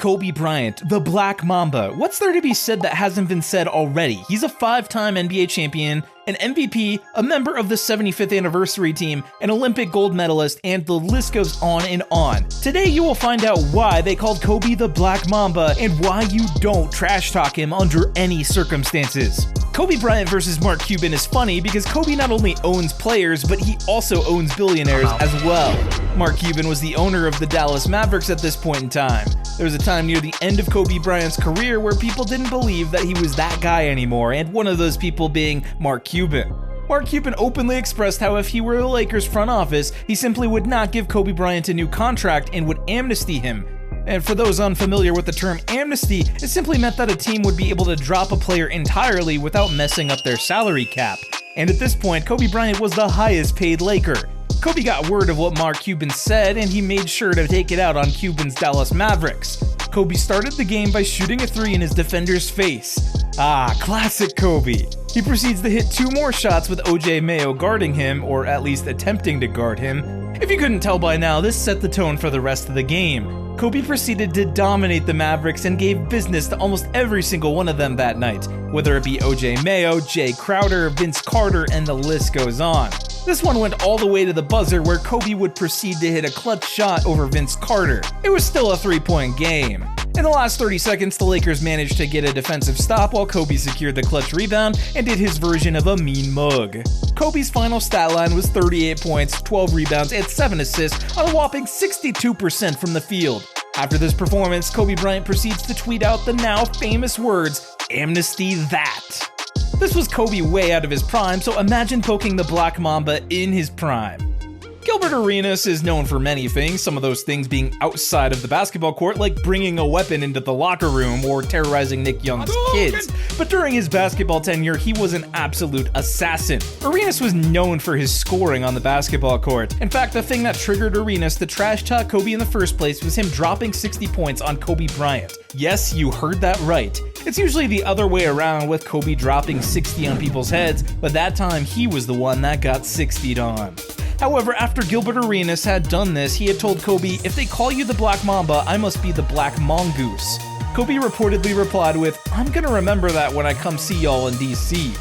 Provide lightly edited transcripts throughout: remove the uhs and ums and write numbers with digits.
Kobe Bryant, the Black Mamba. What's there to be said that hasn't been said already? He's a 5-time NBA champion, an MVP, a member of the 75th anniversary team, an Olympic gold medalist, and the list goes on and on. Today you will find out why they called Kobe the Black Mamba and why you don't trash talk him under any circumstances. Kobe Bryant versus Mark Cuban is funny because Kobe not only owns players, but he also owns billionaires as well. Mark Cuban was the owner of the Dallas Mavericks at this point in time. There was a time near the end of Kobe Bryant's career where people didn't believe that he was that guy anymore, and one of those people being Mark Cuban. Mark Cuban openly expressed how if he were the Lakers front office, he simply would not give Kobe Bryant a new contract and would amnesty him. And for those unfamiliar with the term amnesty, it simply meant that a team would be able to drop a player entirely without messing up their salary cap. And at this point, Kobe Bryant was the highest paid Laker. Kobe got word of what Mark Cuban said, and he made sure to take it out on Cuban's Dallas Mavericks. Kobe started the game by shooting a three in his defender's face. Ah, classic Kobe. He proceeds to hit 2 more shots with OJ Mayo guarding him, or at least attempting to guard him. If you couldn't tell by now, this set the tone for the rest of the game. Kobe proceeded to dominate the Mavericks and gave business to almost every single one of them that night, whether it be OJ Mayo, Jay Crowder, Vince Carter, and the list goes on. This one went all the way to the buzzer where Kobe would proceed to hit a clutch shot over Vince Carter. It was still a 3-point game. In the last 30 seconds, the Lakers managed to get a defensive stop while Kobe secured the clutch rebound and did his version of a mean mug. Kobe's final stat line was 38 points, 12 rebounds, and 7 assists on a whopping 62% from the field. After this performance, Kobe Bryant proceeds to tweet out the now famous words, "Amnesty that." This was Kobe way out of his prime, so imagine poking the Black Mamba in his prime. Gilbert Arenas is known for many things, some of those things being outside of the basketball court, like bringing a weapon into the locker room or terrorizing Nick Young's kids. But during his basketball tenure, he was an absolute assassin. Arenas was known for his scoring on the basketball court. In fact, the thing that triggered Arenas to trash talk Kobe in the first place was him dropping 60 points on Kobe Bryant. Yes, you heard that right. It's usually the other way around with Kobe dropping 60 on people's heads, but that time he was the one that got 60'd on. However, after Gilbert Arenas had done this, he had told Kobe, "If they call you the Black Mamba, I must be the Black Mongoose." Kobe reportedly replied with, "I'm gonna remember that when I come see y'all in DC."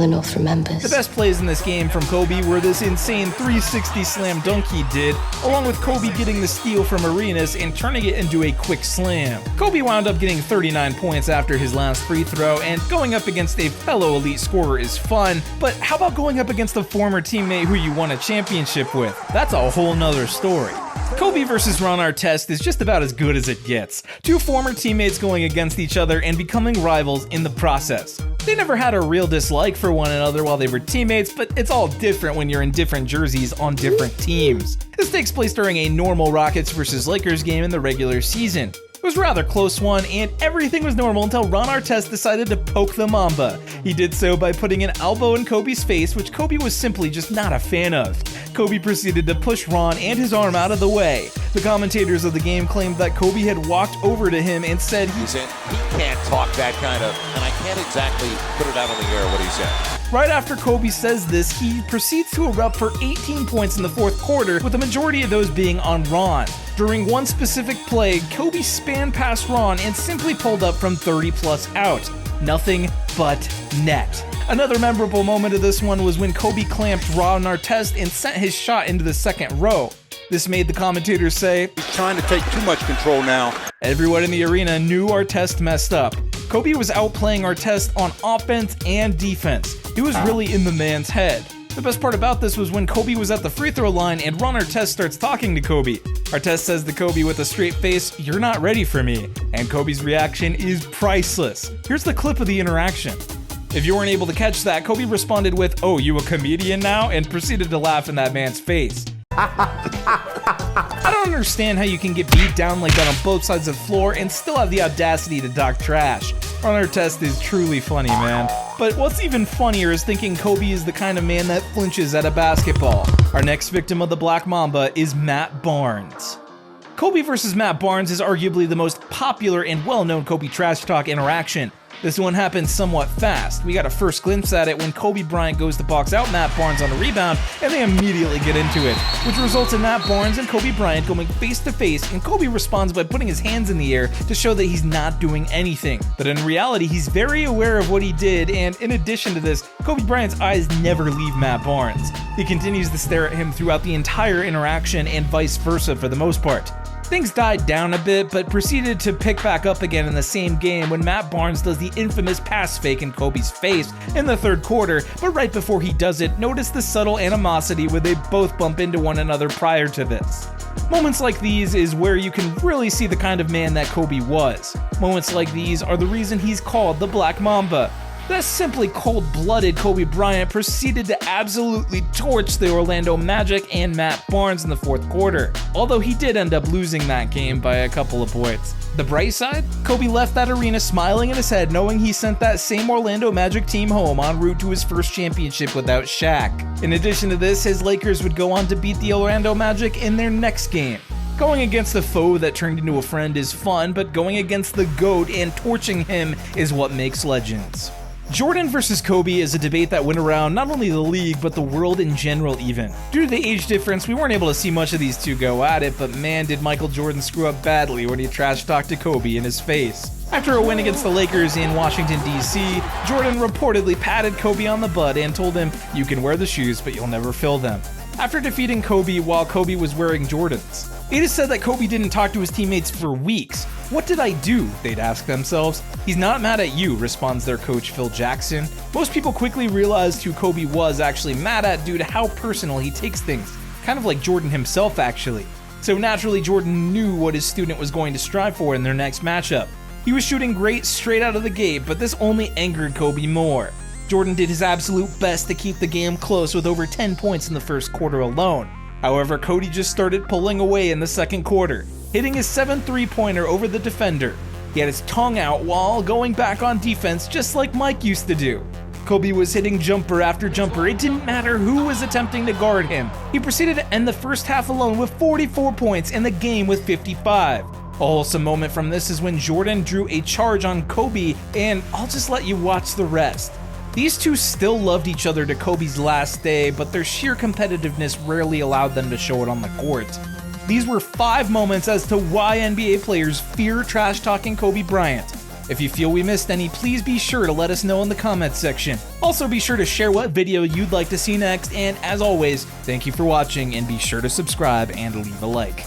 The North remembers. The best plays in this game from Kobe were this insane 360 slam dunk he did, along with Kobe getting the steal from Arenas and turning it into a quick slam. Kobe wound up getting 39 points after his last free throw, and going up against a fellow elite scorer is fun, but how about going up against a former teammate who you won a championship with? That's a whole nother story. Kobe versus Ron Artest is just about as good as it gets. 2 former teammates going against each other and becoming rivals in the process. They never had a real dislike for one another while they were teammates, but it's all different when you're in different jerseys on different teams. This takes place during a normal Rockets versus Lakers game in the regular season. It was a rather close one, and everything was normal until Ron Artest decided to poke the Mamba. He did so by putting an elbow in Kobe's face, which Kobe was simply just not a fan of. Kobe proceeded to push Ron and his arm out of the way. The commentators of the game claimed that Kobe had walked over to him and said he can't talk that kind of, and I can't exactly put it out on the air what he said. Right after Kobe says this, he proceeds to erupt for 18 points in the fourth quarter, with the majority of those being on Ron. During one specific play, Kobe spanned past Ron and simply pulled up from 30 plus out. Nothing but net. Another memorable moment of this one was when Kobe clamped Ron Artest and sent his shot into the second row. This made the commentators say, "He's trying to take too much control now." Everyone in the arena knew Artest messed up. Kobe was outplaying Artest on offense and defense. He was really in the man's head. The best part about this was when Kobe was at the free throw line and Ron Artest starts talking to Kobe. Artest says to Kobe with a straight face, "You're not ready for me." And Kobe's reaction is priceless. Here's the clip of the interaction. If you weren't able to catch that, Kobe responded with, "Oh, you a comedian now?" and proceeded to laugh in that man's face. I don't understand how you can get beat down like that on both sides of the floor and still have the audacity to talk trash. Ron Artest is truly funny, man. But what's even funnier is thinking Kobe is the kind of man that flinches at a basketball. Our next victim of the Black Mamba is Matt Barnes. Kobe versus Matt Barnes is arguably the most popular and well-known Kobe trash talk interaction. This one happened somewhat fast. We got a first glimpse at it when Kobe Bryant goes to box out Matt Barnes on a rebound, and they immediately get into it, which results in Matt Barnes and Kobe Bryant going face to face, and Kobe responds by putting his hands in the air to show that he's not doing anything. But in reality, he's very aware of what he did, and in addition to this, Kobe Bryant's eyes never leave Matt Barnes. He continues to stare at him throughout the entire interaction and vice versa for the most part. Things died down a bit, but proceeded to pick back up again in the same game when Matt Barnes does the infamous pass fake in Kobe's face in the third quarter, but right before he does it, notice the subtle animosity where they both bump into one another prior to this. Moments like these is where you can really see the kind of man that Kobe was. Moments like these are the reason he's called the Black Mamba. That simply cold-blooded Kobe Bryant proceeded to absolutely torch the Orlando Magic and Matt Barnes in the fourth quarter, although he did end up losing that game by a couple of points. The bright side? Kobe left that arena smiling in his head, knowing he sent that same Orlando Magic team home en route to his first championship without Shaq. In addition to this, his Lakers would go on to beat the Orlando Magic in their next game. Going against a foe that turned into a friend is fun, but going against the GOAT and torching him is what makes legends. Jordan versus Kobe is a debate that went around not only the league, but the world in general even. Due to the age difference, we weren't able to see much of these two go at it, but man did Michael Jordan screw up badly when he trash-talked to Kobe in his face. After a win against the Lakers in Washington, D.C., Jordan reportedly patted Kobe on the butt and told him, "You can wear the shoes, but you'll never fill them," after defeating Kobe while Kobe was wearing Jordans. It is said that Kobe didn't talk to his teammates for weeks. "What did I do?" they'd ask themselves. "He's not mad at you," responds their coach Phil Jackson. Most people quickly realized who Kobe was actually mad at due to how personal he takes things. Kind of like Jordan himself, actually. So naturally, Jordan knew what his student was going to strive for in their next matchup. He was shooting great straight out of the gate, but this only angered Kobe more. Jordan did his absolute best to keep the game close with over 10 points in the first quarter alone. However, Kobe just started pulling away in the second quarter, hitting his 7 3-pointer over the defender. He had his tongue out while going back on defense just like Mike used to do. Kobe was hitting jumper after jumper. It didn't matter who was attempting to guard him. He proceeded to end the first half alone with 44 points and the game with 55. A wholesome moment from this is when Jordan drew a charge on Kobe, and I'll just let you watch the rest. These two still loved each other to Kobe's last day, but their sheer competitiveness rarely allowed them to show it on the court. These were 5 moments as to why NBA players fear trash-talking Kobe Bryant. If you feel we missed any, please be sure to let us know in the comments section. Also be sure to share what video you'd like to see next, and as always, thank you for watching and be sure to subscribe and leave a like.